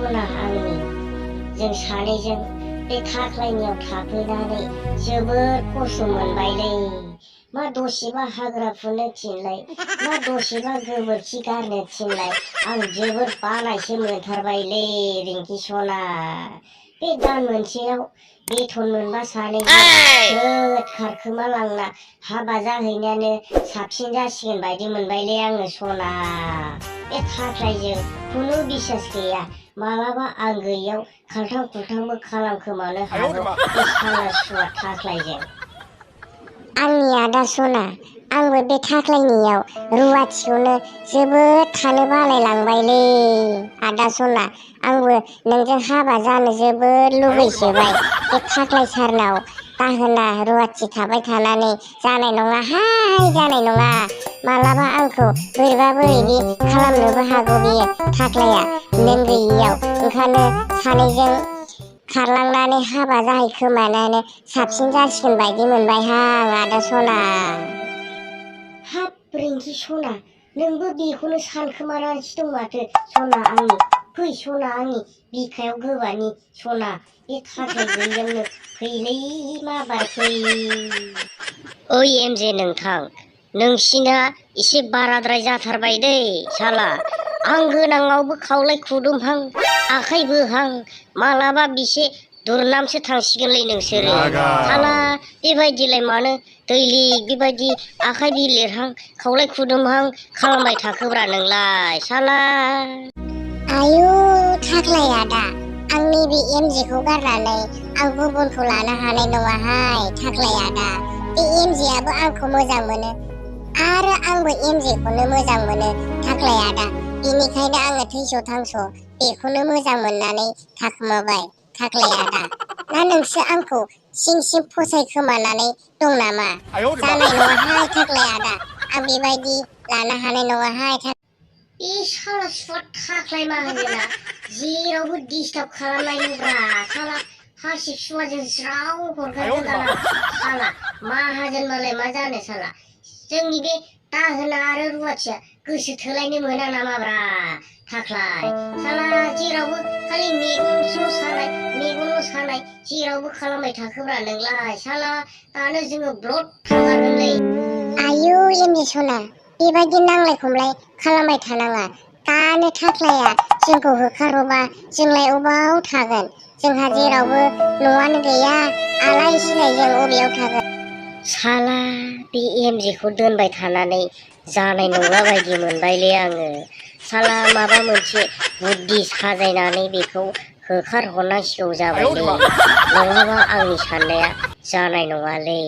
सना आंनि जों सानैजों बे थाख्लायनियाव थाफैनानै जोबोद खस्थ' मोनबायलै। मा दसेबा हाग्रा फुनो थिनलाय, मा दसेबा गोबोरखि गारनो थिनलाय, आं जोबोद बानायसो मोनथारबायलै रिंकि सना। बे दान मोनसेयाव बेथन मोनबा सानैजों ग्रोद खारखोमा लांना हाबा जाहैनायानो साबसिन जासिगोन बायदि मोनबायलै आङो सना। बे थाख्लायजों खुनु बिसास गैया, मालाबा आं गैयियाव खाल्थां खुल्थांबो खालामखोमानो हागौ बे साला सुवा थाख्लायजों। आंनि आदा सना, आंबो बे थाख्लायनियाव रुवाथिखौनो जोबोद थानो बालायलांबायलै आदा सना। आंबो नोंजों हाबा जानो जोबोद लुबैसोबाय। बे थाख्लाय सारनाव दाहोना रुवाथि थाबाय थानानै जानाय नङाहाय, जानाय नङा। मालाबा आंखौ बोरैबा बोरैबि खालामनोबो हागौ बियो थाख्लाया नों गैयियाव। ओंखायनो सानैजों खारलांनानै हाबा जाहैखोमानायानो साबसिन जासिगोन बायदि मोनबायहां आदा सना। हाब रिंकि सना, नोंबो बेखौनो सानखोमानानैसो दं माथो सना आंनि। फै सना आंनि बिखायाव गोबानि सना, बे थाख्लाय गैयियावनो फैलै माबार फै। ओइ एमजे नोंथां, नोंसिना एसे बाराद्राय जाथारबाय दै साला। आं गोनाङावबो खावलाय खुदुमहां, आखाइ बोहां, मालाबा बेसे दुरनामसो थांसिगोनलै नोंसोरो। साला बेबायदिलाय मानो दैलिग बेबायदि आखाइ बिलिरहां खावलाय खुदुमहां खालामबाय थाखोब्रा नोंलाय साला। आयु थाख्लाय आदा, आंनि बे एमजेखौ गारनानै आं गुबुनखौ लानो हानाय नङाहाय थाख्लाय आदा। बे एमजेआबो आंखौ मोजां मोनो आरो आंबो एमजेखौनो मोजां मोनो थाख्लाय आदा। बेनिखायनो आङो थैस' थांस' बेखौनो मोजां मोननानै थाखोमाबाय थाख्लाय आदा। ना नोंसो आंखौ सिं सिं फसायखोमानानै दं नामा? जानाय नङाहाय थाख्लाय आदा, आं बेबायदि लानो हानाय नङाहाय। बे साला सुवा थाख्लाय माहाजोना जेरावबो डिस्टार्ब खालामनायब्रा साला। हासिब सुवाजों ज्राव हरगारगोन आं साला। माहाजोन मालाय मा जानो साला। जोंनि बे दाहोना आरो रुवाथिया गोसो थोलायनो मोना नामाब्रा थाख्लाय। साला जेरावबो खालि मेगनल' सानाय, मेगनल' सानाय जेरावबो खालामबाय थाखोब्रा नोंलाय साला। दानो जोङो ब्लद थांगारगोनलै। आयु एमजे सना, बेबायदि नांलाय खमलाय खालामबाय थानाङा। दानो थाख्लाया जोंखौ होखारहरबा जोंलाय अबाव थागोन? जोंहा जेरावबो न'आनो गैया, आलाय सिलाय जों अबेयाव थागोन? साला बे एमजेखौ दोनबाय थानानै जानाय नंला बायदि मोनबायलै आङो। साला माबा मोनसे बुद्धि साजायनानै बेखौ होखारहरनांसिगौ जाबायलै, नङाबा आंनि साननाया जानाय नङालै।